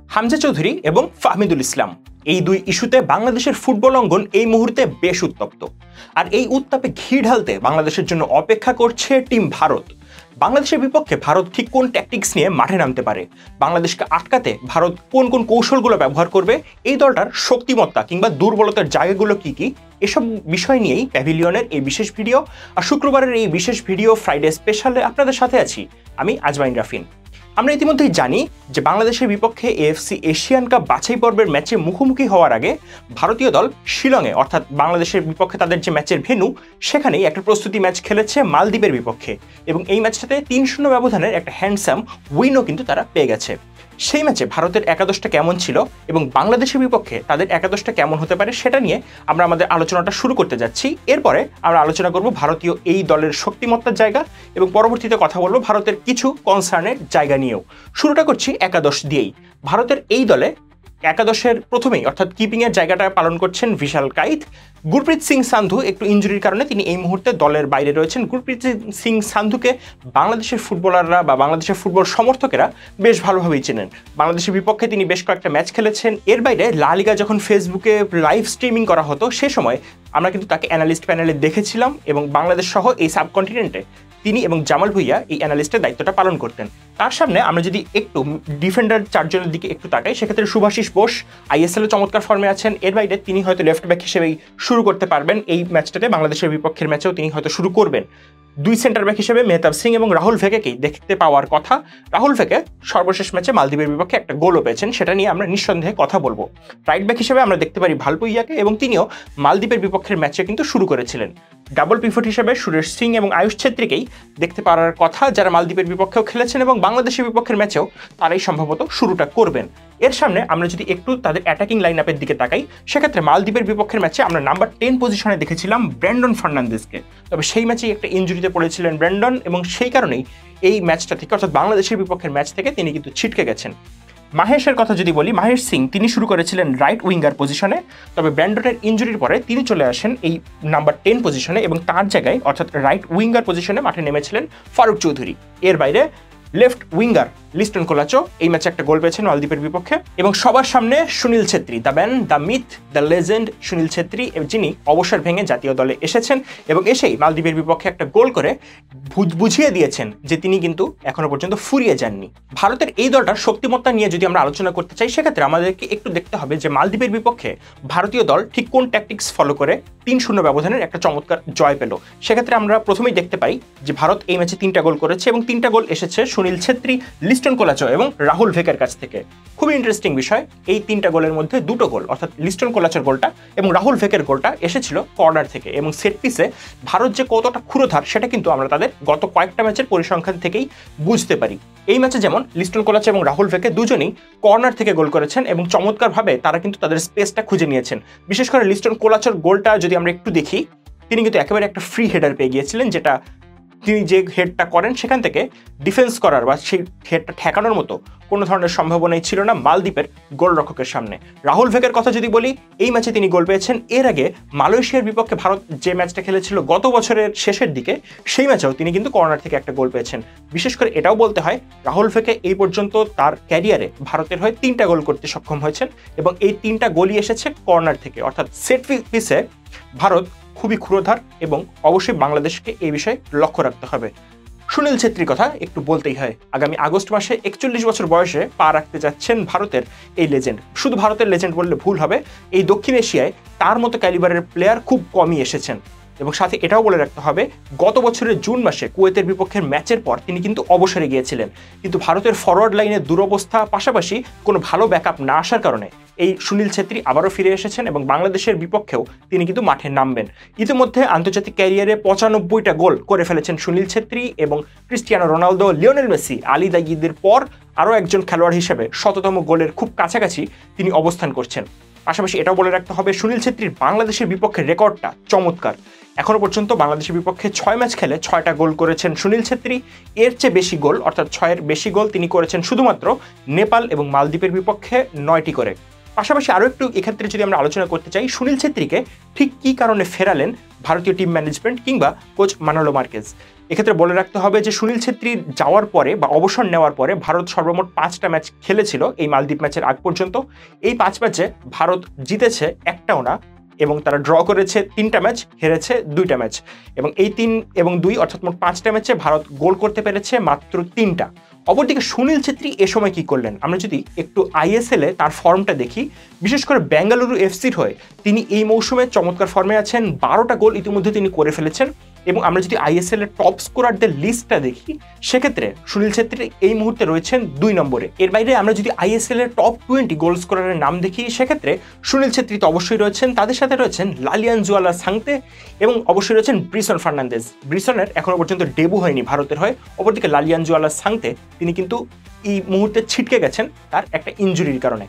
হামজা চৌধুরী এবং ফাহমিদুল ইসলাম এই দুই ইস্যুতে বাংলাদেশের ফুটবল অঙ্গন এই মুহূর্তে বেশ উত্তপ্ত। আর এই উত্তাপে ঘি ঢালতে বাংলাদেশের জন্য অপেক্ষা করছে টিম ভারত। বাংলাদেশের বিপক্ষে ভারত ঠিক কোন ট্যাকটিক্স নিয়ে মাঠে নামতে পারে, বাংলাদেশকে আটকাতে ভারত কোন কোন কৌশলগুলো ব্যবহার করবে, এই দলটার শক্তিমত্তা কিংবা দুর্বলতার জায়গাগুলো কি কি, এসব বিষয় নিয়েই প্যাভিলিয়নের এই বিশেষ ভিডিও। আর শুক্রবারের এই বিশেষ ভিডিও ফ্রাইডে স্পেশালে আপনাদের সাথে আছি আমি আজমাইন রাফিন। আমরা ইতিমধ্যেই জানি যে বাংলাদেশের বিপক্ষে এএফসি এশিয়ান কাপ বাছাই পর্বের ম্যাচে মুখোমুখি হওয়ার আগে ভারতীয় দল শিলংয়ে অর্থাৎ বাংলাদেশের বিপক্ষে তাদের যে ম্যাচের ভেন্যু সেখানেই একটা প্রস্তুতি ম্যাচ খেলেছে মালদ্বীপের বিপক্ষে, এবং এই ম্যাচটাতে ৩-০ ব্যবধানের একটা হ্যান্ডসাম উইনও কিন্তু তারা পেয়ে গেছে। সেই ম্যাচে ভারতের একাদশটা কেমন ছিল এবং বাংলাদেশের বিপক্ষে তাদের একাদশটা কেমন হতে পারে সেটা নিয়ে আমরা আমাদের আলোচনাটা শুরু করতে যাচ্ছি। এরপরে আমরা আলোচনা করব ভারতীয় এই দলের শক্তিমত্তার জায়গা এবং পরবর্তীতে কথা বলবো ভারতের কিছু কনসার্নের জায়গা নিয়েও। শুরুটা করছি একাদশ দিয়েই। ভারতের এই দলে একাদশের প্রথমেই অর্থাৎ কিপিংয়ের জায়গাটা পালন করছেন বিশাল কাইত। গুরপ্রীত সিং সান্ধু একটু ইনজুরির কারণে তিনি এই মুহূর্তে দলের বাইরে রয়েছেন। গুরপ্রীত সিং সান্ধুকে বাংলাদেশের ফুটবলাররা বা বাংলাদেশের ফুটবল সমর্থকেরা বেশ ভালোভাবেই চেনেন। বাংলাদেশের বিপক্ষে তিনি বেশ কয়েকটা ম্যাচ খেলেছেন। এর বাইরে লা লিগা যখন ফেসবুকে লাইভ স্ট্রিমিং করা হতো সে সময় আমরা কিন্তু তাকে অ্যানালিস্ট প্যানেলে দেখেছিলাম, এবং বাংলাদেশ সহ এই সাবকন্টিনেন্টে তিনি এবং জামাল ভুইয়া এই অ্যানালিস্টের দায়িত্বটা পালন করতেন। তার সামনে আমরা যদি একটু ডিফেন্ডার চারজনের দিকে একটু তাকাই, সেক্ষেত্রে শুভাশিস বোস আইএসএল এ চমৎকার ফর্মে আছেন। এর বাইরে তিনি হয়তো লেফট ব্যাক হিসেবেই শুরু করতে পারবেন এই ম্যাচটাতে, বাংলাদেশের বিপক্ষের ম্যাচেও তিনি হয়তো শুরু করবেন। দুই সেন্টার ব্যাক হিসেবে মেহতাব সিং এবং রাহুল ভেকেকেই দেখতে পাওয়ার কথা। রাহুল ভেকে সর্বশেষ ম্যাচে মালদ্বীপের বিপক্ষে একটা গোলও পেয়েছেন, সেটা নিয়ে আমরা নিঃসন্দেহে কথা বলবো। রাইট ব্যাক হিসেবে আমরা দেখতে পারি ভালপুইয়াকে, এবং তিনিও মালদ্বীপের বিপক্ষের ম্যাচে কিন্তু শুরু করেছিলেন। ডাবল পিভট হিসেবে সুরেশ সিং এবং আয়ুষ ছেত্রীকেই দেখতে পাওয়ার কথা, যারা মালদ্বীপের বিপক্ষেও খেলেছেন এবং বাংলাদেশের বিপক্ষের ম্যাচেও তারাই সম্ভবত শুরুটা করবেন। এর সামনে আমরা যদি একটু তাদের অ্যাটাকিং লাইন আপের দিকে তাকাই, সেক্ষেত্রে মালদ্বীপের বিপক্ষের ম্যাচে আমরা নাম্বার 10 পজিশনে দেখেছিলাম ব্র্যান্ডন ফার্নান্দেজকে। তবে সেই ম্যাচেই একটা ইনজুরিতে পড়েছিলেন ব্র্যান্ডন, এবং সেই কারণেই এই ম্যাচটা থেকে অর্থাৎ বাংলাদেশের বিপক্ষের ম্যাচ থেকে তিনি কিন্তু ছিটকে গেছেন। মাহেশের কথা যদি বলি, মাহেশ সিং তিনি শুরু করেছিলেন রাইট উইঙ্গার পজিশনে, তবে ব্র্যান্ডনের ইনজুরির পরে তিনি চলে আসেন এই নাম্বার 10 পজিশনে, এবং তার জায়গায় অর্থাৎ রাইট উইঙ্গার পজিশনে মাঠে নেমেছিলেন ফারুক চৌধুরী। এর বাইরে লেফট উইঙ্গার লিস্টন কোলাচো এই ম্যাচে একটা গোল পেয়েছেন মালদ্বীপের বিপক্ষে, এবং সবার সামনে Sunil Chhetri, the man, the myth, the legend Sunil Chhetri, যিনি অবসর ভেঙে জাতীয় দলে এসেছেন এবং এসেই মালদ্বীপের বিপক্ষে একটা গোল করে বুঝিয়ে দিয়েছেন যে তিনি কিন্তু এখনো পর্যন্ত ফুরিয়ে যাননি। ভারতের এই দলটার শক্তিমত্তা নিয়ে যদি আমরা আলোচনা করতে চাই, সেক্ষেত্রে আমাদেরকে একটু দেখতে হবে যে মালদ্বীপের বিপক্ষে ভারতীয় দল ঠিক কোন ট্যাকটিক্স ফলো করে ৩-০ ব্যবধানের একটা চমৎকার জয় পেল। সেক্ষেত্রে আমরা প্রথমেই দেখতে পাই যে ভারত এই ম্যাচে 3টা গোল করেছে, এবং 3টা গোল এসেছে সুনীল ছেত্রী, লিস্টন কোলাচো এবং রাহুল ভেকের কাছ থেকে। খুবই ইন্টারেস্টিং বিষয়, এই 3টা গোলের মধ্যে 2টো গোল অর্থাৎ লিস্টন কোলাচোর গোলটা এবং রাহুল ভেকের গোলটা এসেছিল কর্নার থেকে, এবং সেট পিসে ভারত যে কতটা ক্ষুরধার সেটা কিন্তু আমরা তাদের গত কয়েকটা ম্যাচের পরিসংখ্যান থেকেই বুঝতে পারি। এই ম্যাচে যেমন লিস্টন কোলাচো এবং রাহুল ভেকে দুজনেই কর্নার থেকে গোল করেছেন, এবং চমৎকারভাবে তারা কিন্তু তাদের স্পেসটা খুঁজে নিয়েছেন। বিশেষ করে লিস্টন কোলাচোর গোলটা যদি আমরা একটু দেখি, তিনি কিন্তু একেবারে একটা ফ্রি হেডার পেয়ে গিয়েছিলেন, যেটা তিনি যে হেডটা করেন সেখান থেকে ডিফেন্স করার বা সেই হেডটা ঠেকানোর মতো কোনো ধরনের সম্ভাবনাই ছিল না মালদ্বীপের গোলরক্ষকের সামনে। রাহুল ভেকের কথা যদি বলি, এই ম্যাচে তিনি গোল পেয়েছেন। এর আগে মালয়েশিয়ার বিপক্ষে ভারত যে ম্যাচটা খেলেছিল গত বছরের শেষের দিকে, সেই ম্যাচেও তিনি কিন্তু কর্নার থেকে একটা গোল পেয়েছেন। বিশেষ করে এটাও বলতে হয়, রাহুল ভেকে এই পর্যন্ত তার ক্যারিয়ারে ভারতের হয়ে 3টা গোল করতে সক্ষম হয়েছেন, এবং এই 3টা গোলই এসেছে কর্নার থেকে, অর্থাৎ সেট পিসে ভারত খুবই ক্ষুরধার, এবং অবশ্যই বাংলাদেশকে এই বিষয়ে লক্ষ্য রাখতে হবে। সুনীল ছেত্রীর কথা একটু বলতেই হয়। আগামী আগস্ট মাসে 41 বছর বয়সে পা রাখতে যাচ্ছেন ভারতের এই লেজেন্ড। শুধু ভারতের লেজেন্ড বললে ভুল হবে, এই দক্ষিণ এশিয়ায় তার মতো ক্যালিবারের প্লেয়ার খুব কমই এসেছেন। এবং সাথে এটাও বলে রাখতে হবে, গত বছরের জুন মাসে কুয়েতের বিপক্ষের ম্যাচের পর তিনি কিন্তু অবসরে গিয়েছিলেন, কিন্তু ভারতের ফরওয়ার্ড লাইনের দুরবস্থা পাশাপাশি কোনো ভালো ব্যাকআপ না আসার কারণে এই সুনীল ছেত্রী আবারও ফিরে এসেছেন, এবং বাংলাদেশের বিপক্ষেও তিনি কিন্তু মাঠে নামবেন। ইতিমধ্যে আন্তর্জাতিক ক্যারিয়ারে 95টা গোল করে ফেলেছেন সুনীল ছেত্রী, এবং Cristiano Ronaldo, Lionel Messi, Ali দাগিদের পর আরও একজন খেলোয়াড় হিসেবে 100তম গোলের খুব কাছাকাছি তিনি অবস্থান করছেন। পাশাপাশি এটাও বলে রাখতে হবে, সুনীল ছেত্রীর বাংলাদেশের বিপক্ষে রেকর্ডটা চমৎকার। এখনো পর্যন্ত বাংলাদেশের বিপক্ষে 6 ম্যাচ খেলে 6টা গোল করেছেন সুনীল ছেত্রী। এর চেয়ে বেশি গোল অর্থাৎ 6-এর বেশি গোল তিনি করেছেন শুধুমাত্র নেপাল এবং মালদ্বীপের বিপক্ষে 9টি করে। পাশাপাশি আরও একটু এক্ষেত্রে যদি আমরা আলোচনা করতে চাই, সুনীল ছেত্রীকে ঠিক কী কারণে ফেরালেন ভারতীয় টিম ম্যানেজমেন্ট কিংবা কোচ মানোলো মার্কেজ। এক্ষেত্রে বলে রাখতে হবে যে সুনীল ছেত্রী যাওয়ার পরে বা অবসর নেওয়ার পরে ভারত সর্বমোট 5টা ম্যাচ খেলেছিল এই মালদ্বীপ ম্যাচের আগ পর্যন্ত। এই 5 ম্যাচে ভারত জিতেছে একটাও না, এবং তারা ড্র করেছে 3টা ম্যাচ, হেরেছে 2টা ম্যাচ, এবং এই 3 এবং 2 অর্থাৎ মোট 5টা ম্যাচে ভারত গোল করতে পেরেছে মাত্র 3টা। অপরদিকে সুনীল ছেত্রী এ সময় কি করলেন, আমরা যদি একটু আইএসএল এ তার ফর্মটা দেখি, বিশেষ করে বেঙ্গালুরু এফসির হয়ে তিনি এই মৌসুমে চমৎকার ফর্মে আছেন। 12টা গোল ইতিমধ্যে তিনি করে ফেলেছেন। এবং আমরা যদি আইএসএল এর টপ স্কোরারদের লিস্টটা দেখি, সেক্ষেত্রে সুনীল ছেত্রী এই মুহূর্তে রয়েছেন 2 নম্বরে। এর বাইরে আমরা যদি আইএসএল এর টপ 20 গোল স্কোরারের নাম দেখি, সেক্ষেত্রে সুনীল ছেত্রী তো অবশ্যই রয়েছেন, তাদের সাথে রয়েছেন লালিয়ানজুয়ালা সাংতে এবং অবশ্যই রয়েছেন ব্রিসন ফার্নান্দেজ। ব্রিসনের এখনো পর্যন্ত ডেবু হয়নি ভারতের হয়ে। অপরদিকে লালিয়ানজুয়ালা সাংতে তিনি কিন্তু এই মুহূর্তে ছিটকে গেছেন তার একটা ইনজুরির কারণে,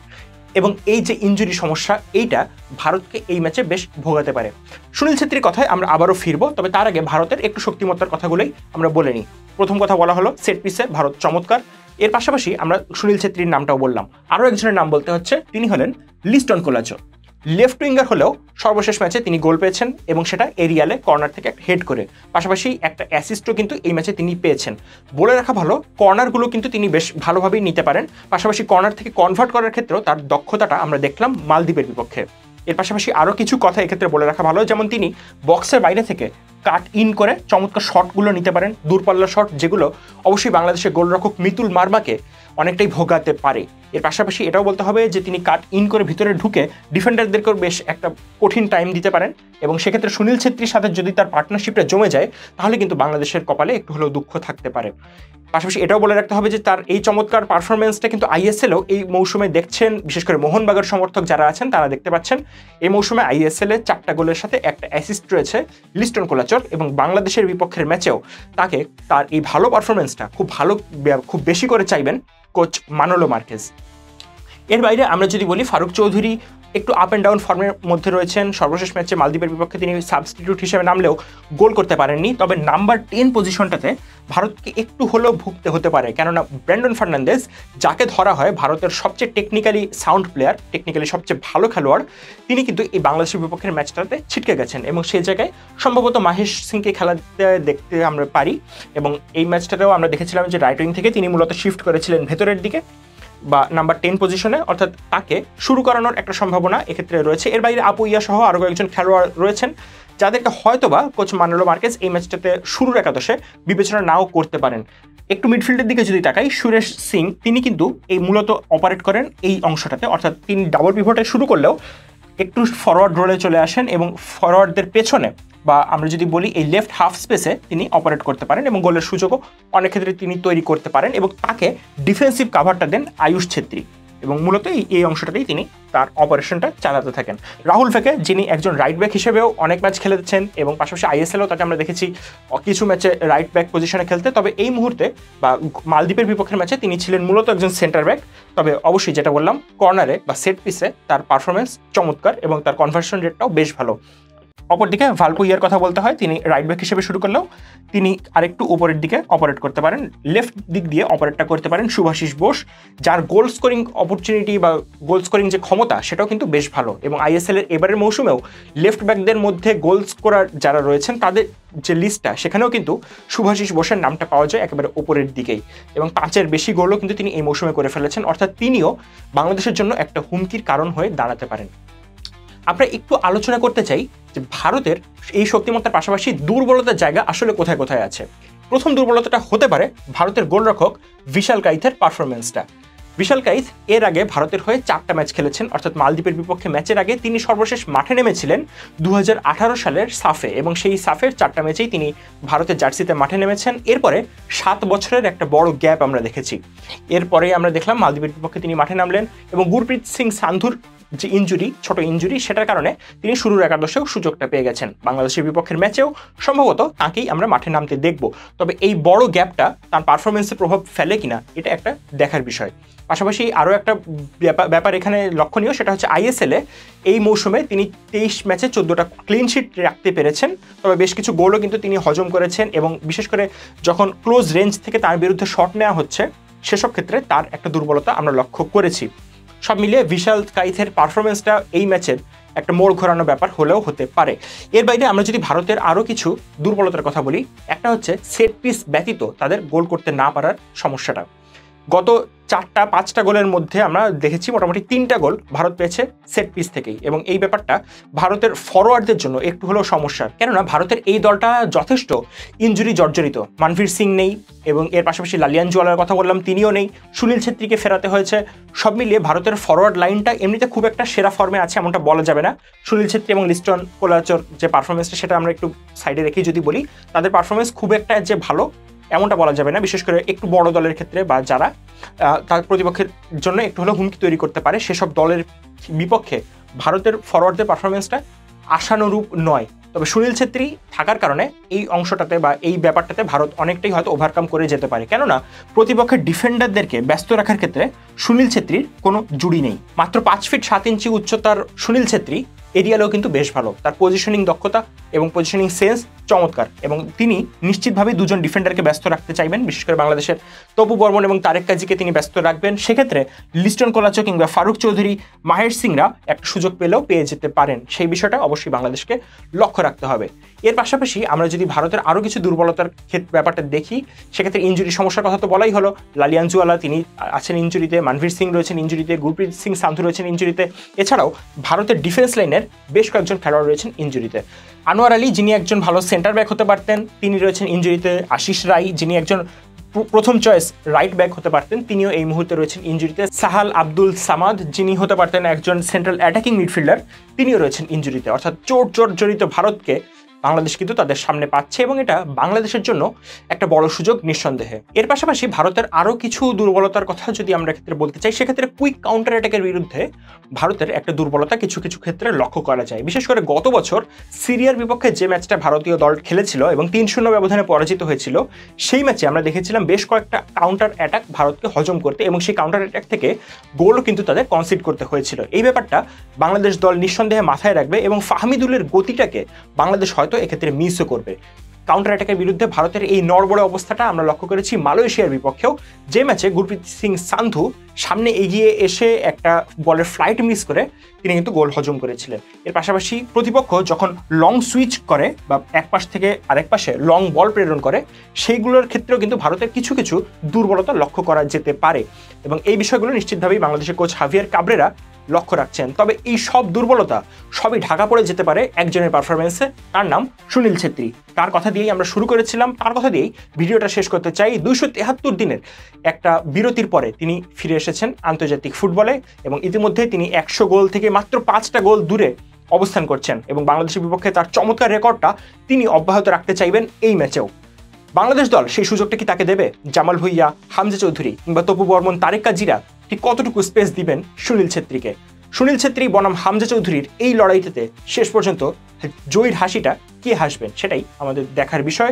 এবং এই যে ইনজুরি সমস্যা, এইটা ভারতকে এই ম্যাচে বেশ ভোগাতে পারে। সুনীল ছেত্রীর কথায় আমরা আবারও ফিরবো, তবে তার আগে ভারতের একটু শক্তিমত্তার কথাগুলোই আমরা বলে নিই। প্রথম কথা বলা হলো সেট পিসে ভারত চমৎকার, এর পাশাপাশি আমরা সুনীল ছেত্রীর নামটাও বললাম। আরও একজনের নাম বলতে হচ্ছে, তিনি হলেন লিস্টন কোলাচো। লেফট উইঙ্গার হলেও সর্বশেষ ম্যাচে তিনি গোল পেয়েছেন, এবং সেটা এরিয়ালে কর্নার থেকে একটা হেড করে, পাশাপাশি একটা অ্যাসিস্টও কিন্তু এই ম্যাচে তিনি পেয়েছেন। বলে রাখা ভালো, কর্নারগুলো কিন্তু তিনি বেশ ভালোভাবেই নিতে পারেন, পাশাপাশি কর্নার থেকে কনভার্ট করার ক্ষেত্রেও তার দক্ষতাটা আমরা দেখলাম মালদ্বীপের বিপক্ষে। এর পাশাপাশি আরও কিছু কথা এক্ষেত্রে বলে রাখা ভালো, যেমন তিনি বক্সের বাইরে থেকে কাট ইন করে চমৎকার শটগুলো নিতে পারেন, দূরপাল্লার শট, যেগুলো অবশ্যই বাংলাদেশের গোলরক্ষক মিতুল মার্মাকে অনেকটাই ভোগাতে পারে। এর পাশাপাশি এটাও বলতে হবে যে তিনি কাট ইন করে ভিতরে ঢুকে ডিফেন্ডারদেরকেও বেশ একটা কঠিন টাইম দিতে পারেন, এবং সেক্ষেত্রে সুনীল ছেত্রীর সাথে যদি তার পার্টনারশিপটা জমে যায়, তাহলে কিন্তু বাংলাদেশের কপালে একটু হলেও দুঃখ থাকতে পারে। পাশাপাশি এটাও বলে রাখতে হবে যে তার এই চমৎকার পারফরমেন্সটা কিন্তু আইএসএলও এই মৌসুমে দেখছেন, বিশেষ করে মোহনবাগান সমর্থক যারা আছেন তারা দেখতে পাচ্ছেন। এই মৌসুমে আইএসএল এ 4টা গোলের সাথে একটা অ্যাসিস্ট রয়েছে লিস্টন কোলাচর, এবং বাংলাদেশের বিপক্ষের ম্যাচেও তাকে তার এই ভালো পারফরমেন্সটা খুব বেশি করে চাইবেন কোচ মানোলো মার্কেজ। এর বাইরে আমরা যদি বলি, ফারুক চৌধুরী একটু আপ অ্যান্ড ডাউন ফর্মের মধ্যে রয়েছেন। সর্বশেষ ম্যাচে মালদ্বীপের বিপক্ষে তিনি সাবস্টিটিউট হিসেবে নামলেও গোল করতে পারেননি। তবে নাম্বার 10 পজিশনটাতে ভারতকে একটু হলেও ভুগতে হতে পারে, কেননা ব্র্যান্ডন ফার্নান্দেজ, যাকে ধরা হয় ভারতের সবচেয়ে টেকনিক্যালি সাউন্ড প্লেয়ার, টেকনিক্যালি সবচেয়ে ভালো খেলোয়াড়, তিনি কিন্তু এই বাংলাদেশের বিপক্ষের ম্যাচটাতে ছিটকে গেছেন, এবং সেই জায়গায় সম্ভবত মাহেশ সিংকে খেলাতে দেখতে আমরা পারি। এবং এই ম্যাচটাতেও আমরা দেখেছিলাম যে রাইট উইং থেকে তিনি মূলত শিফট করেছিলেন ভেতরের দিকে বা নাম্বার 10 পজিশনে, অর্থাৎ তাকে শুরু করানোর একটা সম্ভাবনা এক্ষেত্রে রয়েছে। এর বাইরে আপু ইয়া সহ আরও কয়েকজন খেলোয়াড় রয়েছেন, যাদেরকে হয়তোবা কোচ মানোলো মার্কেজ এই ম্যাচটাতে শুরুর একাদশে বিবেচনা নাও করতে পারেন। একটু মিডফিল্ডের দিকে যদি তাকাই, সুরেশ সিং তিনি কিন্তু এই মূলত অপারেট করেন এই অংশটাতে, অর্থাৎ তিনি ডাবল পিভটে শুরু করলেও একটু ফরওয়ার্ড রোলে চলে আসেন, এবং ফরওয়ার্ডদের পেছনে বা আমরা যদি বলি এই লেফট হাফ স্পেসে তিনি অপারেট করতে পারেন, এবং গোলের সুযোগও অনেক ক্ষেত্রে তিনি তৈরি করতে পারেন, এবং তাকে ডিফেন্সিভ কাভারটা দেন আয়ুষ ছেত্রী, এবং মূলত এই অংশটাতেই তিনি তার অপারেশনটা চালাতে থাকেন। রাহুল ফেকে, যিনি একজন রাইট ব্যাক হিসেবেও অনেক ম্যাচ খেলেছেন, এবং পাশাপাশি আইএসএলও তাকে আমরা দেখেছি কিছু ম্যাচে রাইট ব্যাক পজিশনে খেলতে, তবে এই মুহূর্তে বা মালদ্বীপের বিপক্ষের ম্যাচে তিনি ছিলেন মূলত একজন সেন্টার ব্যাক। তবে অবশ্যই যেটা বললাম, কর্নারে বা সেট পিসে তার পারফরমেন্স চমৎকার, এবং তার কনভার্সন রেটটাও বেশ ভালো। অপরদিকে ভালকো ইয়ার কথা বলতে হয়, তিনি রাইট ব্যাক হিসেবে শুরু করলেও তিনি আরেকটু উপরের দিকে অপারেট করতে পারেন, লেফট দিক দিয়ে অপারেটটা করতে পারেন শুভাশিস বোস, যার গোল স্কোরিং অপরচুনিটি বা গোল স্কোরিং যে ক্ষমতা সেটাও কিন্তু বেশ ভালো। এবং আইএসএল এর এবারের মৌসুমেও লেফট ব্যাকদের মধ্যে গোল স্কোরার যারা রয়েছেন তাদের যে লিস্টটা, সেখানেও কিন্তু শুভাশিস বোসের নামটা পাওয়া যায় একেবারে উপরের দিকেই, এবং 5-এর বেশি গোলও কিন্তু তিনি এই মৌসুমে করে ফেলেছেন, অর্থাৎ তিনিও বাংলাদেশের জন্য একটা হুমকির কারণ হয়ে দাঁড়াতে পারেন। আমরা একটু আলোচনা করতে চাই যে ভারতের এই শক্তিমত্তার পাশাপাশি দুর্বলতার জায়গা আসলে কোথায় কোথায় আছে। প্রথম দুর্বলতাটা হতে পারে ভারতের গোলরক্ষক বিশাল কাইথের পারফরমেন্সটা। বিশাল কাইথ এর আগে ভারতের হয়ে 4টা ম্যাচ খেলেছেন, অর্থাৎ মালদ্বীপের বিপক্ষে ম্যাচের আগে তিনি সর্বশেষ মাঠে নেমেছিলেন 2018 সালের সাফে, এবং সেই সাফের 4টা ম্যাচেই তিনি ভারতের জার্সিতে মাঠে নেমেছেন। এরপরে 7 বছরের একটা বড় গ্যাপ আমরা দেখেছি। এরপরে আমরা দেখলাম মালদ্বীপের বিপক্ষে তিনি মাঠে নামলেন, এবং গুরপ্রীত সিং সান্ধুর যে ইনজুরি, ছোট ইনজুরি, সেটার কারণে তিনি শুরুর একাদশেও সুযোগটা পেয়ে গেছেন। বাংলাদেশের বিপক্ষের ম্যাচেও সম্ভবত তাকেই আমরা মাঠে নামতে দেখব, তবে এই বড় গ্যাপটা তার পারফরমেন্সে প্রভাব ফেলে কিনা এটা একটা দেখার বিষয়। পাশাপাশি আরও একটা ব্যাপার এখানে লক্ষণীয়, সেটা হচ্ছে আইএসএলে এই মৌসুমে তিনি 23 ম্যাচে 14টা ক্লিন শিট রাখতে পেরেছেন, তবে বেশ কিছু গোলও কিন্তু তিনি হজম করেছেন, এবং বিশেষ করে যখন ক্লোজ রেঞ্জ থেকে তার বিরুদ্ধে শট নেওয়া হচ্ছে সেসব ক্ষেত্রে তার একটা দুর্বলতা আমরা লক্ষ্য করেছি। সব মিলিয়ে বিশাল কাইথের পারফরমেন্সটা এই ম্যাচের একটা মোড় ঘোরানো ব্যাপার হলেও হতে পারে। এর বাইরে আমরা যদি ভারতের আরও কিছু দুর্বলতার কথা বলি, একটা হচ্ছে সেট পিস ব্যতীত তাদের গোল করতে না পারার সমস্যাটা। গত 4-5টা গোলের মধ্যে আমরা দেখেছি মোটামুটি 3টা গোল ভারত পেয়েছে সেট পিস থেকেই, এবং এই ব্যাপারটা ভারতের ফরওয়ার্ডদের জন্য একটু হলেও সমস্যার। কেননা ভারতের এই দলটা যথেষ্ট ইনজুরি জর্জরিত। মানভীর সিং নেই, এবং এর পাশাপাশি লালিয়ানজুয়ালার কথা বললাম, তিনিও নেই। সুনীল ছেত্রীকে ফেরাতে হয়েছে। সব মিলিয়ে ভারতের ফরওয়ার্ড লাইনটা এমনিতে খুব একটা সেরা ফর্মে আছে এমনটা বলা যাবে না। সুনীল ছেত্রী এবং লিস্টন কোলাচর যে পারফরমেন্সটা, সেটা আমরা একটু সাইডে রেখেই যদি বলি, তাদের পারফরমেন্স খুব একটা যে ভালো এমনটা বলা যাবে না, বিশেষ করে একটু বড় দলের ক্ষেত্রে বা যারা তার প্রতিপক্ষের জন্য একটু হলেও হুমকি তৈরি করতে পারে, সেসব দলের বিপক্ষে ভারতের ফরওয়ার্ডদের পারফরমেন্সটা আশানুরূপ নয়। তবে সুনীল ছেত্রী থাকার কারণে এই অংশটাতে বা এই ব্যাপারটাতে ভারত অনেকটাই হয়তো ওভারকাম করে যেতে পারে। কেননা প্রতিপক্ষের ডিফেন্ডারদেরকে ব্যস্ত রাখার ক্ষেত্রে সুনীল ছেত্রীর কোনো জুড়ি নেই। মাত্র 5 ফিট 7 ইঞ্চি উচ্চতার সুনীল ছেত্রী এরিয়ালেও কিন্তু বেশ ভালো। তার পজিশনিং দক্ষতা এবং পজিশনিং সেন্স চমৎকার, এবং তিনি নিশ্চিতভাবেই দুজন ডিফেন্ডারকে ব্যস্ত রাখতে চাইবেন। বিশেষ করে বাংলাদেশের তপু বর্মন এবং তারেক কাজীকে তিনি ব্যস্ত রাখবেন। সেক্ষেত্রে লিস্টন কোলাচো কিংবা ফারুক চৌধুরী, মাহেশ সিংরা একটা সুযোগ পেলেও পেয়ে যেতে পারেন। সেই বিষয়টা অবশ্যই বাংলাদেশকে লক্ষ্য রাখতে হবে। এর পাশাপাশি আমরা যদি ভারতের আরও কিছু দুর্বলতার ব্যাপারটা দেখি, সেক্ষেত্রে ইনজুরি সমস্যার কথা তো বলাই হলো। লালিয়ানজুয়ালা তিনি আছেন ইনজুরিতে, মানভীর সিং রয়েছেন ইনজুরিতে, গুরপ্রীত সিং সান্ধু রয়েছেন ইনজুরিতে। এছাড়াও ভারতের ডিফেন্স লাইনের বেশ কয়েকজন খেলোয়াড় রয়েছেন ইনজুরিতে। আনোয়ার আলী, যিনি একজন ভালো সেন্টার ব্যাক হতে পারতেন, তিনি রয়েছেন ইনজুরিতে। আশিস রাই, যিনি একজন প্রথম চয়েস রাইট ব্যাক হতে পারতেন, তিনিও এই মুহূর্তে রয়েছেন ইনজুরিতে। সাহাল আব্দুল সামাদ, যিনি হতে পারতেন একজন সেন্ট্রাল অ্যাটাকিং মিডফিল্ডার, তিনিও রয়েছেন ইনজুরিতে। অর্থাৎ চোট জর্জরিত ভারতকে বাংলাদেশ কিন্তু তাদের সামনে পাচ্ছে, এবং এটা বাংলাদেশের জন্য একটা বড় সুযোগ নিঃসন্দেহে। এর পাশাপাশি ভারতের আরও কিছু দুর্বলতার কথা যদি আমরা ক্ষেত্রে বলতে চাই, সেক্ষেত্রে কুইক কাউন্টার অ্যাটাকের বিরুদ্ধে ভারতের একটা দুর্বলতা কিছু কিছু ক্ষেত্রে লক্ষ্য করা যায়। বিশেষ করে গত বছর সিরিয়ার বিপক্ষে যে ম্যাচটা ভারতীয় দল খেলেছিল এবং 3-0 ব্যবধানে পরাজিত হয়েছিল, সেই ম্যাচে আমরা দেখেছিলাম বেশ কয়েকটা কাউন্টার অ্যাটাক ভারতকে হজম করতে, এবং সেই কাউন্টার অ্যাটাক থেকে গোলও কিন্তু তাদের কনসিড করতে হয়েছিল। এই ব্যাপারটা বাংলাদেশ দল নিঃসন্দেহে মাথায় রাখবে, এবং ফাহমিদুলের গতিটাকে বাংলাদেশ হয়তো এক্ষেত্রে মিসও করবে। কাউন্টার অ্যাটাকের বিরুদ্ধে ভারতের এই নড়বড়ে অবস্থাটা আমরা লক্ষ্য করেছি মালয়েশিয়ার বিপক্ষেও, যে ম্যাচে গুরপ্রীত সিং সান্ধু সামনে এগিয়ে এসে একটা বলের ফ্লাইট মিস করে তিনি কিন্তু গোল হজম করেছিলেন। এর পাশাপাশি প্রতিপক্ষ যখন লং সুইচ করে বা এক পাশ থেকে আরেক পাশে লং বল প্রেরণ করে, সেইগুলোর ক্ষেত্রেও কিন্তু ভারতের কিছু কিছু দুর্বলতা লক্ষ্য করা যেতে পারে, এবং এই বিষয়গুলো নিশ্চিতভাবেই বাংলাদেশের কোচ হাভিয়ার কাবরেরা লক্ষ্য রাখছেন। তবে এই সব দুর্বলতা সবই ঢাকা পড়ে যেতে পারে একজনের পারফরমেন্সে, তার নাম সুনীল ছেত্রী। তার কথা দিয়েই আমরা শুরু করেছিলাম, তার কথা দিয়েই ভিডিওটা শেষ করতে চাই। 273 দিনের একটা বিরতির পরে তিনি ফিরে এসেছেন আন্তর্জাতিক ফুটবলে, এবং ইতিমধ্যে তিনি 100 গোল থেকে মাত্র 5টা গোল দূরে অবস্থান করছেন, এবং বাংলাদেশের বিপক্ষে তার চমৎকার রেকর্ডটা তিনি অব্যাহত রাখতে চাইবেন এই ম্যাচেও। বাংলাদেশ দল সেই সুযোগটা কি তাকে দেবে? জামাল ভুঁইয়া, হামজা চৌধুরী কিংবা তপু বর্মন, তারেক কাজীরা ঠিক কতটুকু স্পেস দিবেন সুনীল ছেত্রীকে? সুনীল ছেত্রী বনাম হামজা চৌধুরীর এই লড়াইটাতে শেষ পর্যন্ত জয়ীর হাসিটা কে হাসবেন, সেটাই আমাদের দেখার বিষয়,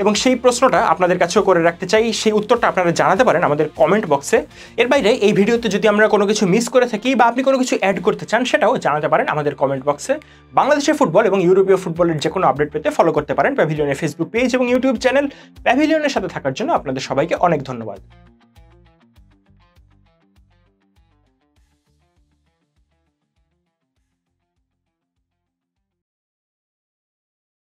এবং সেই প্রশ্নটা আপনাদের কাছেও করে রাখতে চাই। সেই উত্তরটা আপনারা জানাতে পারেন আমাদের কমেন্ট বক্সে। এর বাইরে এই ভিডিওতে যদি আমরা কোনো কিছু মিস করে থাকি বা আপনি কোনো কিছু অ্যাড করতে চান, সেটাও জানাতে পারেন আমাদের কমেন্ট বক্সে। বাংলাদেশের ফুটবল এবং ইউরোপীয় ফুটবলের যে কোনো আপডেট পেতে ফলো করতে পারেন প্যাভিলিয়নের ফেসবুক পেজ এবং ইউটিউব চ্যানেল। প্যাভিলিয়নের সাথে থাকার জন্য আপনাদের সবাইকে অনেক ধন্যবাদ।